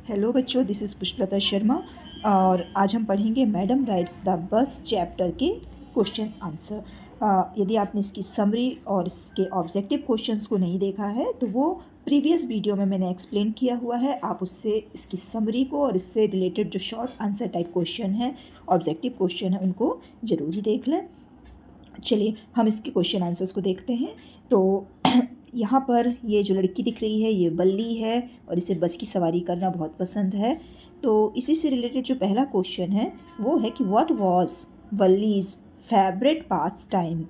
Hello बच्चों, this is Pushpalata Sharma और आज हम पढ़ेंगे madam rights the bus chapter के क्वेश्चन आंसर। यदि आपने इसकी समरी और इसके ऑब्जेक्टिव क्वेश्चंस को नहीं देखा है तो वो प्रीवियस वीडियो में मैंने एक्सप्लेन किया हुआ है। आप उससे इसकी समरी को और इससे रिलेटेड जो शॉर्ट आंसर टाइप क्वेश्चन है, ऑब्जेक्टिव क्वेश्चन है, उनको ज़रूर ही देख लें। चलिए हम इसके क्वेश्चन आंसर्स को देखते हैं। तो यहाँ पर ये जो लड़की दिख रही है ये बल्ली है और इसे बस की सवारी करना बहुत पसंद है। तो इसी से रिलेटेड जो पहला क्वेश्चन है वो है कि what was Valli's favourite pastime.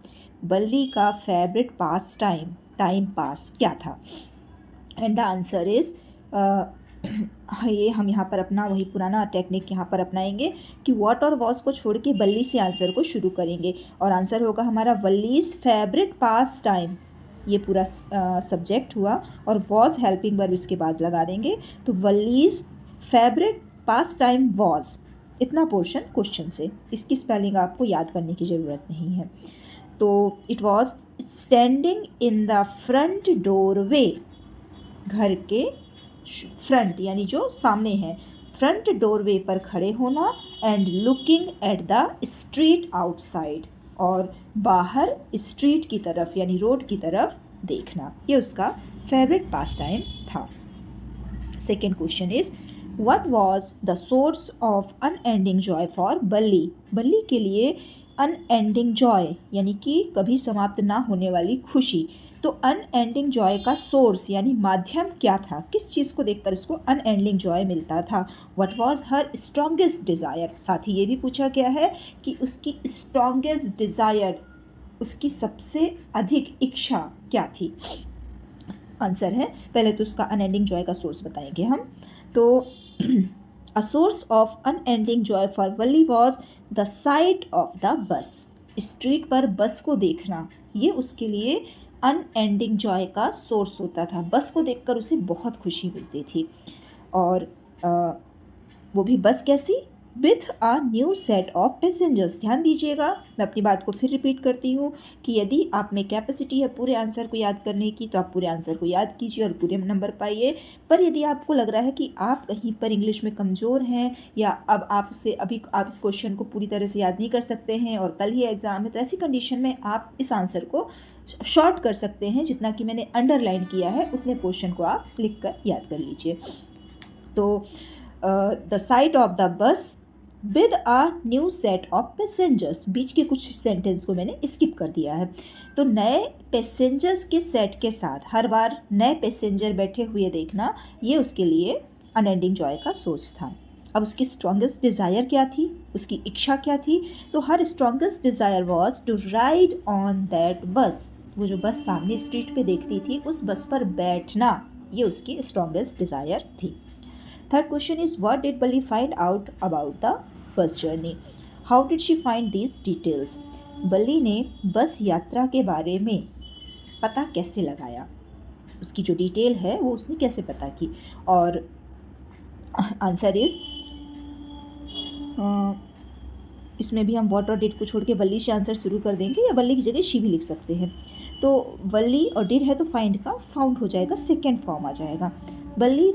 Balli का फेवरेट पास टाइम पास क्या था? एंड द आंसर इज़ ये हम यहाँ पर अपना वही पुराना टेक्निक यहाँ पर अपनाएंगे कि व्हाट और वॉज को छोड़ के बल्ली से आंसर को शुरू करेंगे और आंसर होगा हमारा वल्लीज फेवरेट पास टाइम। ये पूरा सब्जेक्ट हुआ और वॉज हेल्पिंग वर्ब इसके बाद लगा देंगे। तो वल्लीज फेवरेट पास टाइम वॉज, इतना पोर्शन क्वेश्चन से। इसकी स्पेलिंग आपको याद करने की ज़रूरत नहीं है। तो it was standing in the front doorway, घर के फ्रंट यानी जो सामने है, फ्रंट डोरवे पर खड़े होना। And looking at the street outside, और बाहर स्ट्रीट की तरफ यानी रोड की तरफ देखना। ये उसका फेवरेट पास टाइम था। Second question is what was the source of unending Joy for बल्ली। बल्ली के लिए अनएंडिंग जॉय यानी कि कभी समाप्त ना होने वाली खुशी। तो अनएंडिंग जॉय का सोर्स यानी माध्यम क्या था? किस चीज़ को देखकर इसको अनएंडिंग जॉय मिलता था? What was her strongest desire. साथ ही ये भी पूछा गया है कि उसकी स्ट्रॉन्गेस्ट डिज़ायर, उसकी सबसे अधिक इच्छा क्या थी? आंसर है, पहले तो उसका अनएंडिंग जॉय का सोर्स बताएंगे हम। तो a source of unending Joy for Valli was the sight of the बस। स्ट्रीट पर बस को देखना ये उसके लिए अनएंडिंग जॉय का सोर्स होता था। बस को देखकर उसे बहुत खुशी मिलती थी। और वो भी बस कैसी? With a new set of passengers. ध्यान दीजिएगा, मैं अपनी बात को फिर रिपीट करती हूँ कि यदि आप में कैपेसिटी है पूरे आंसर को याद करने की तो आप पूरे आंसर को याद कीजिए और पूरे नंबर पाइए। पर यदि आपको लग रहा है कि आप कहीं पर इंग्लिश में कमज़ोर हैं या अब आप उसे अभी आप इस क्वेश्चन को पूरी तरह से याद नहीं कर सकते हैं और कल ही एग्ज़ाम है, तो ऐसी कंडीशन में आप इस आंसर को शॉर्ट कर सकते हैं। जितना कि मैंने अंडरलाइन किया है उतने पोर्शन को आप लिख कर याद कर लीजिए। तो the sight of the bus with a new set of passengers, बीच के कुछ सेंटेंस को मैंने स्किप कर दिया है। तो नए पैसेंजर्स के सेट के साथ हर बार नए पैसेंजर बैठे हुए देखना ये उसके लिए अनएंडिंग जॉय का सोर्स था। अब उसकी स्ट्रॉन्गेस्ट डिज़ायर क्या थी? उसकी इच्छा क्या थी? तो her strongest desire was to ride on that bus. वो जो बस सामने स्ट्रीट पे देखती थी उस बस पर बैठना, ये उसकी स्ट्रॉन्गेस्ट डिज़ायर थी। Third question is what did Bali find out about the bus journey? How did she find these details? बल्ली ने बस यात्रा के बारे में पता कैसे लगाया? उसकी जो डिटेल है वो उसने कैसे पता की? और आंसर इज इसमें भी हम व्हाट और डिड को छोड़ के बल्ली से आंसर शुरू कर देंगे या बल्ली की जगह शी भी लिख सकते हैं। तो बल्ली और डिड है तो फाइंड का फाउंड हो जाएगा, सेकेंड फॉर्म आ जाएगा। बल्ली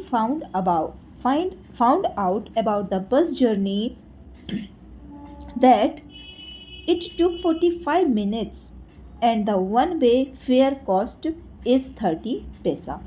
found out about the bus journey that it took 45 minutes and the one way fare cost is 30 पैसा।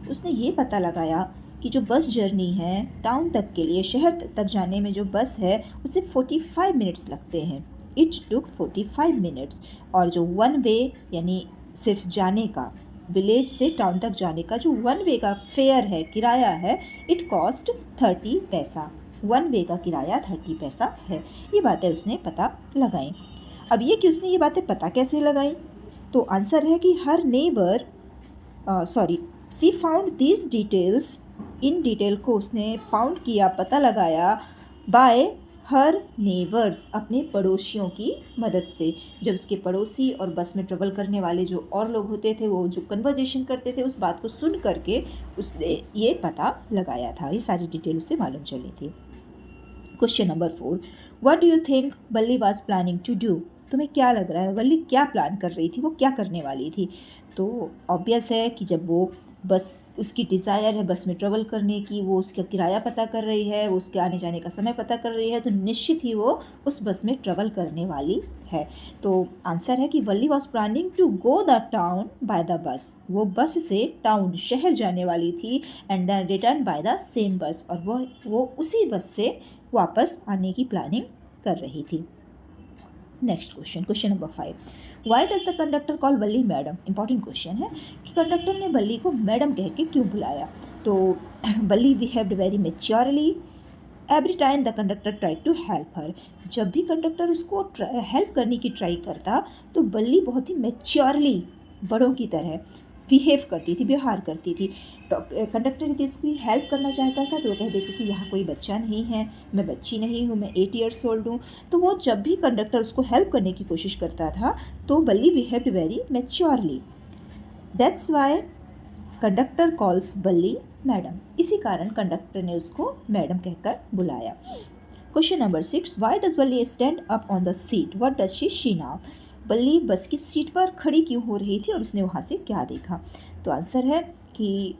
उसने ये पता लगाया कि जो बस जर्नी है टाउन तक के लिए, शहर तक जाने में जो बस है उसे 45 मिनट्स लगते हैं। इट टुक 45 मिनट्स, और जो वन वे यानी सिर्फ जाने का, विलेज से टाउन तक जाने का जो वन वे का फेयर है, किराया है, इट कॉस्ट 30 पैसा। वन वे का किराया 30 पैसा है। ये बातें उसने पता लगाई। अब ये कि उसने ये बातें पता कैसे लगाई, तो आंसर है कि her neighbour she found these details, इन डिटेल को उसने फाउंड किया, पता लगाया बाय हर नेबर्स, अपने पड़ोसियों की मदद से। जब उसके पड़ोसी और बस में ट्रेवल करने वाले जो और लोग होते थे वो जो कन्वर्जेशन करते थे उस बात को सुन करके उसने ये पता लगाया था। ये सारी डिटेल उससे मालूम चली थी। Question number 4, what do you think बल्ली वाज प्लानिंग टू डू। तुम्हें क्या लग रहा है बल्ली क्या प्लान कर रही थी, वो क्या करने वाली थी? तो ऑब्वियस है कि जब वो बस उसकी डिज़ायर है बस में ट्रेवल करने की, वो उसका किराया पता कर रही है, वो उसके आने जाने का समय पता कर रही है, तो निश्चित ही वो उस बस में ट्रेवल करने वाली है। तो आंसर है कि Valli was planning to go the town by the bus. वो बस से टाउन शहर जाने वाली थी and then return by the same bus, और वो उसी बस से वापस आने की प्लानिंग कर रही थी। Next question, question number 5, why does the conductor call Valli madam. Important question है कि कंडक्टर ने बल्ली को मैडम कह के क्यों बुलाया। तो Balli behaved very maturely every time the conductor try to help her. जब भी कंडक्टर उसको हेल्प करने की ट्राई करता तो बल्ली बहुत ही मेच्योरली बड़ों की तरह बिहेव करती थी, व्यवहार करती थी। कंडक्टर यदि उसकी हेल्प करना चाहता था तो वो कह देती थी यहाँ कोई बच्चा नहीं है, मैं बच्ची नहीं हूँ, मैं 8 ईयर्स ओल्ड हूँ। तो वो जब भी कंडक्टर उसको हेल्प करने की कोशिश करता था तो Balli behaved very maturely. That's why conductor calls बल्ली मैडम। इसी कारण कंडक्टर ने उसको मैडम कहकर बुलाया। क्वेश्चन नंबर 6, वाई डज बल्ली stand up on the seat, what does she now. बल्ली बस की सीट पर खड़ी क्यों हो रही थी और उसने वहाँ से क्या देखा। तो आंसर है कि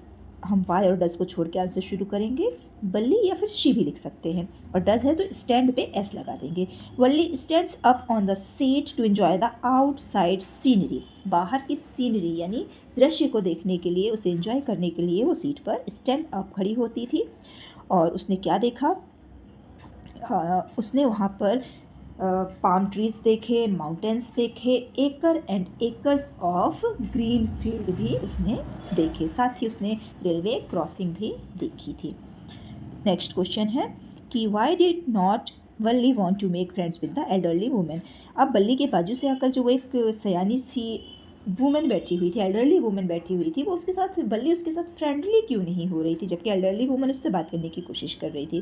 हम वाई और डज को छोड़ के आंसर शुरू करेंगे, बल्ली या फिर शी भी लिख सकते हैं, और डज है तो स्टैंड पे एस लगा देंगे। Balli stands up on the seat to enjoy the outside scenery. बाहर की सीनरी यानी दृश्य को देखने के लिए, उसे एंजॉय करने के लिए वो सीट पर स्टैंड अप खड़ी होती थी। और उसने क्या देखा, उसने वहाँ पर पाम ट्रीज देखे, माउंटेन्स देखे, acre and acres of green field भी उसने देखे, साथ ही उसने रेलवे क्रॉसिंग भी देखी थी। नेक्स्ट क्वेश्चन है कि why did not Valli want to make friends with the elderly women. अब बल्ली के बाजू से आकर जो वो एक सयानी सी वुमेन बैठी हुई थी, एल्डरली वुमेन बैठी हुई थी, वो उसके साथ बल्ली उसके साथ फ्रेंडली क्यों नहीं हो रही थी, जबकि एल्डरली वुमेन उससे बात करने की कोशिश कर रही थी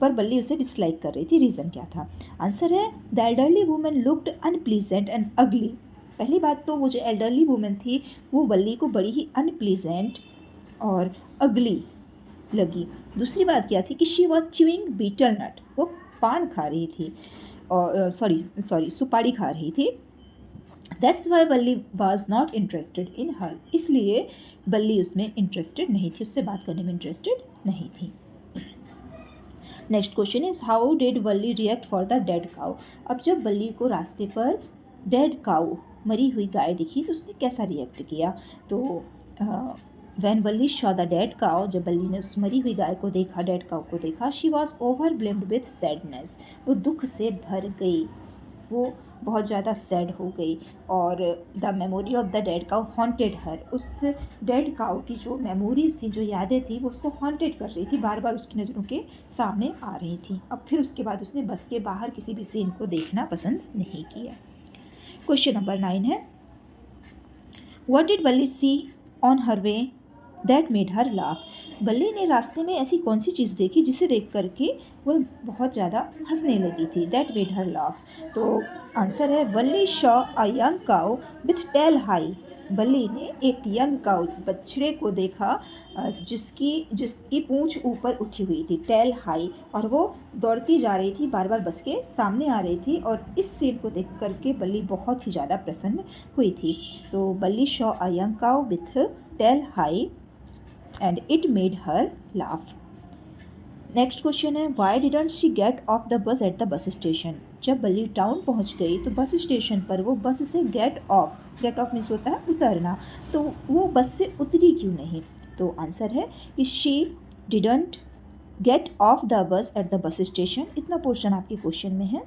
पर बल्ली उसे डिसलाइक कर रही थी। रीज़न क्या था। आंसर है the elderly women looked unpleasant and अगली। पहली बात तो वो जो एल्डरली वुमेन थी वो बल्ली को बड़ी ही अनप्लीजेंट और अगली लगी। दूसरी बात क्या थी कि she was chewing betel nut, वो पान खा रही थी और सॉरी सुपारी खा रही थी। दैट्स वाई बल्ली वॉज नॉट इंटरेस्टेड इन हर, इसलिए बल्ली उसमें इंटरेस्टेड नहीं थी, उससे बात करने में इंटरेस्टेड नहीं थी। Next question is how did Balli react for the dead cow. अब जब बल्ली को रास्ते पर डेड काउ मरी हुई गाय दिखी तो उसने कैसा रिएक्ट किया। तो वैन बल्ली शॉ द डेड काउ, जब बल्ली ने उस मरी हुई गाय को देखा, डेड काउ को देखा, शी वॉज ओवरब्लेम्ड विथ सैडनेस, वो दुख से भर गई, वो बहुत ज़्यादा सैड हो गई। और the memory of the dead cow haunted her, उस डेड काउ की जो मेमोरीज थी, जो यादें थी, वो उसको हॉन्टेड कर रही थी, बार बार उसकी नज़रों के सामने आ रही थी। अब फिर उसके बाद उसने बस के बाहर किसी भी सीन को देखना पसंद नहीं किया। क्वेश्चन नंबर 9 है what did Balli see on her way that made her laugh. Balli ने रास्ते में ऐसी कौन सी चीज़ देखी जिसे देख करके वह बहुत ज़्यादा हंसने लगी थी। That made her laugh. तो आंसर है Balli saw a young cow with tail high. Balli ने एक यंग काउ बछड़े को देखा जिसकी पूंछ ऊपर उठी हुई थी, टेल हाई, और वो दौड़ती जा रही थी, बार बार बस के सामने आ रही थी। और इस सीन को देख करके बल्ली बहुत ही ज़्यादा प्रसन्न हुई थी। तो Balli saw a young cow with tail high and it made her laugh. Next question है why didn't she get off the bus at the bus station. जब बल्ली टाउन पहुंच गई तो बस स्टेशन पर वो बस से गेट ऑफ मीन्स होता है उतरना, तो वो बस से उतरी क्यों नहीं। तो आंसर है कि she didn't get off the bus at the bus station. इतना पोर्शन आपके क्वेश्चन में है।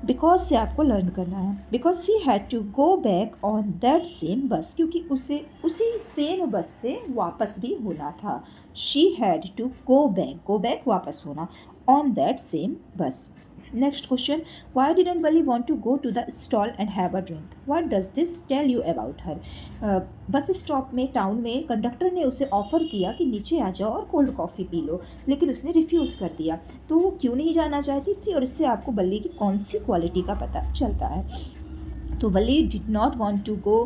बिकॉज से आपको लर्न करना है, because she had to go back on that same bus, क्योंकि उसे उसी सेम बस से वापस भी होना था। She had to go back वापस होना, on that same bus. Next question why didn't Balli want to go to the stall and have a drink, what does this tell you about her. Bus stop में town में conductor ने उसे offer किया कि नीचे आ जाओ और कोल्ड कॉफ़ी पी लो, लेकिन उसने रिफ्यूज़ कर दिया। तो वो क्यों नहीं जाना चाहती थी और इससे आपको बल्ली की कौन सी क्वालिटी का पता चलता है। तो Balli did not want to go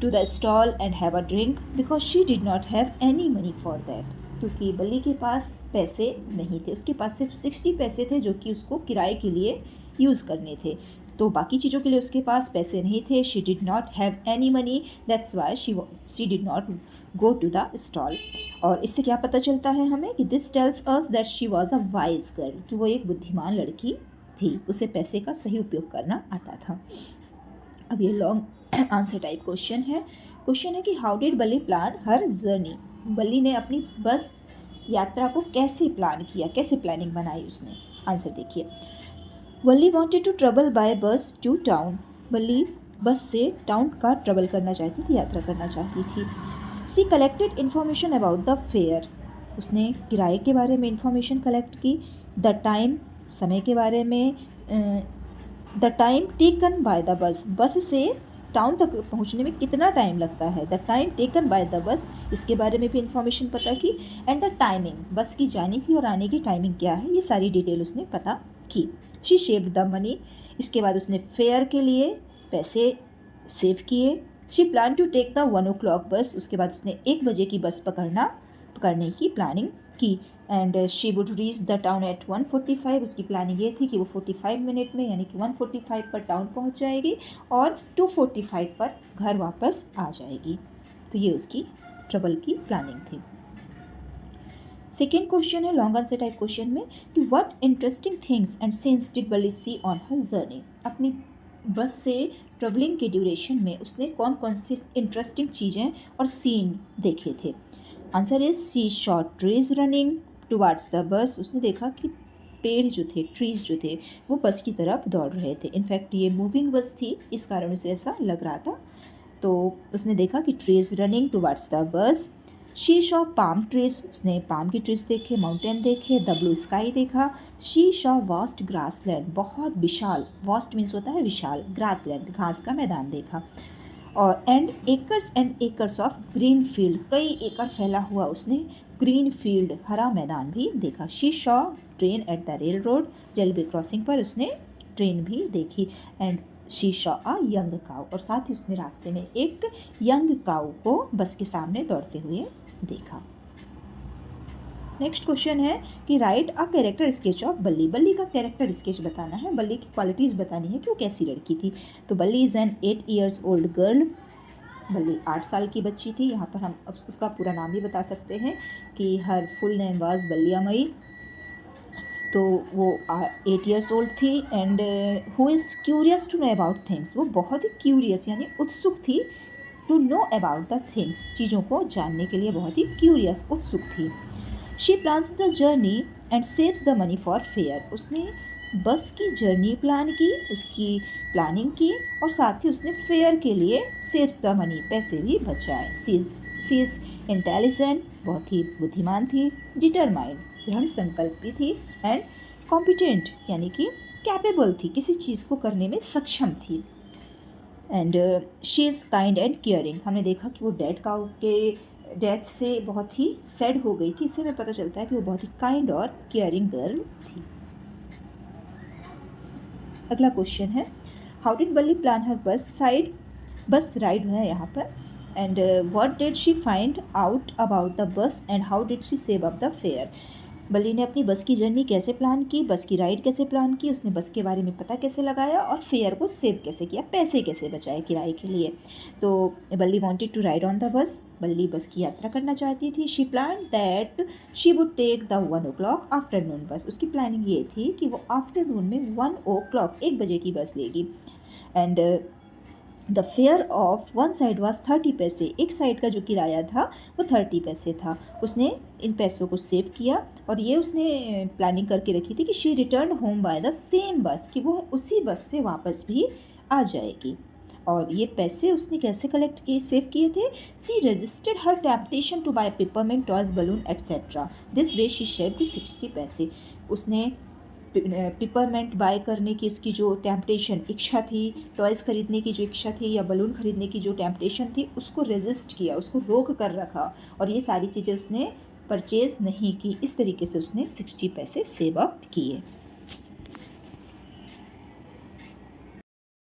to the stall and have a drink because she did not have any money for that, क्योंकि बल्ली के पास पैसे नहीं थे। उसके पास सिर्फ 60 पैसे थे जो कि उसको किराए के लिए यूज़ करने थे। तो बाकी चीज़ों के लिए उसके पास पैसे नहीं थे. She did not have any money, that's why she did not go to the stall. और इससे क्या पता चलता है हमें कि this tells us that she was a wise girl, कि वो एक बुद्धिमान लड़की थी, उसे पैसे का सही उपयोग करना आता था. अब ये लॉन्ग आंसर टाइप क्वेश्चन है. क्वेश्चन है कि हाउ डिड बल्ली प्लान हर जर्नी. बल्ली ने अपनी बस यात्रा को कैसे प्लान किया, कैसे प्लानिंग बनाई उसने. आंसर देखिए. बल्ली वांटेड टू ट्रेवल बाय बस टू टाउन. बल्ली बस से टाउन का ट्रेवल करना चाहती थी, यात्रा करना चाहती थी. She collected information about the fare. उसने किराए के बारे में इंफॉर्मेशन कलेक्ट की. द टाइम, समय के बारे में. The time taken by the bus, bus से टाउन तक पहुंचने में कितना टाइम लगता है. The time taken by the बस, इसके बारे में भी इंफॉर्मेशन पता की. एंड द टाइमिंग, बस की जाने की और आने की टाइमिंग क्या है, ये सारी डिटेल उसने पता की. She saved the money. इसके बाद उसने फेयर के लिए पैसे सेव किए. She plan to take the 1 o'clock बस. उसके बाद उसने 1 बजे की बस पकड़ने की प्लानिंग की. And she would reach the town eight 1:45. उसकी प्लानिंग ये थी कि वो 45 मिनट में, यानी कि 1:45 पर टाउन पहुंच जाएगी और 2:45 पर घर वापस आ जाएगी. तो ये उसकी ट्रेवल की प्लानिंग थी. सेकेंड क्वेश्चन है लॉन्ग आंसर टाइप क्वेश्चन में कि what interesting things and scenes did Balli see on her journey. अपनी बस से ट्रेवलिंग के ड्यूरेशन में उसने कौन कौन सी इंटरेस्टिंग चीज़ें और सीन देखे थे. Answer is she Shaw trees running towards the bus. उसने देखा कि पेड़ जो थे, ट्रीज जो थे, वो बस की तरफ दौड़ रहे थे. इनफैक्ट ये मूविंग बस थी, इस कारण से ऐसा लग रहा था. तो उसने देखा कि trees running towards the bus. She Shaw palm trees. उसने पाम की ट्रीज देखे, माउंटेन देखे, द ब्लू स्काई देखा. She Shaw vast grass land. बहुत विशाल, वास्ट मीन्स होता है विशाल, ग्रास लैंड घास का मैदान देखा. और and acres of green field. कई एकड़ फैला हुआ उसने ग्रीन फील्ड, हरा मैदान भी देखा. She saw train at the rail road. Railway crossing पर उसने ट्रेन भी देखी. And she saw a young cow. और साथ ही उसने रास्ते में एक यंग काऊ को बस के सामने दौड़ते हुए देखा. नेक्स्ट क्वेश्चन है कि right a character sketch of बल्ली. बल्ली का कैरेक्टर स्केच बताना है, बल्ली की क्वालिटीज़ बतानी है कि वो कैसी लड़की थी. तो बल्ली is an 8 years old girl. बल्ली 8 साल की बच्ची थी. यहाँ पर हम उसका पूरा नाम भी बता सकते हैं कि her full name was Balliammai. तो वो 8 years old थी. And who is curious to know about things. वो बहुत ही क्यूरियस यानी उत्सुक थी. To know about the things, चीज़ों को जानने के लिए बहुत ही क्यूरियस, उत्सुक थी. She plans the journey and saves the money for fair. उसने बस की जर्नी प्लान की, उसकी प्लानिंग की और साथ ही उसने फेयर के लिए सेव्स द मनी, पैसे भी बचाए. सी इज़ इंटेलिजेंट, बहुत ही बुद्धिमान थी. डिटरमाइंड, दृढ़ संकल्पी थी. एंड कॉम्पिटेंट यानी कि कैपेबल थी, किसी चीज़ को करने में सक्षम थी. And she is kind and caring. हमने देखा कि वो डेड काऊ के डेथ से बहुत ही सैड हो गई थी. इससे हमें पता चलता है कि वो बहुत ही काइंड और केयरिंग गर्ल थी. अगला क्वेश्चन है हाउ डिड बल्ली प्लान हर बस राइड है यहाँ पर. And what did she find out about the bus and how did she save up the fair. बल्ली ने अपनी बस की जर्नी कैसे प्लान की, बस की राइड कैसे प्लान की, उसने बस के बारे में पता कैसे लगाया और फेयर को सेव कैसे किया, पैसे कैसे बचाए किराए के लिए. तो Balli wanted to ride on the bus. Balli bus की यात्रा करना चाहती थी. She plan that she would take the 1 o'clock afternoon bus. उसकी प्लानिंग ये थी कि वो आफ्टरनून में 1 o'clock 1 बजे की बस लेगी. And the fair of one side was 30 पैसे. एक साइड का जो किराया था वो 30 पैसे था. उसने इन पैसों को सेव किया और ये उसने प्लानिंग करके रखी थी कि she return home bye the same बस, कि वो उसी बस से वापस भी आ जाएगी. और ये पैसे उसने कैसे कलेक्ट किए, सेव किए थे. She resisted her temptation to buy peppermint, toys, balloon etcetera. This way she saved 60 पैसे. उसने पिपरमेंट बाय करने की उसकी जो टेम्पटेशन, इच्छा थी, टॉयज़ खरीदने की जो इच्छा थी या बलून खरीदने की जो टेम्पटेशन थी, उसको रेजिस्ट किया, उसको रोक कर रखा और ये सारी चीज़ें उसने परचेज़ नहीं की. इस तरीके से उसने 60 पैसे सेव अप किए.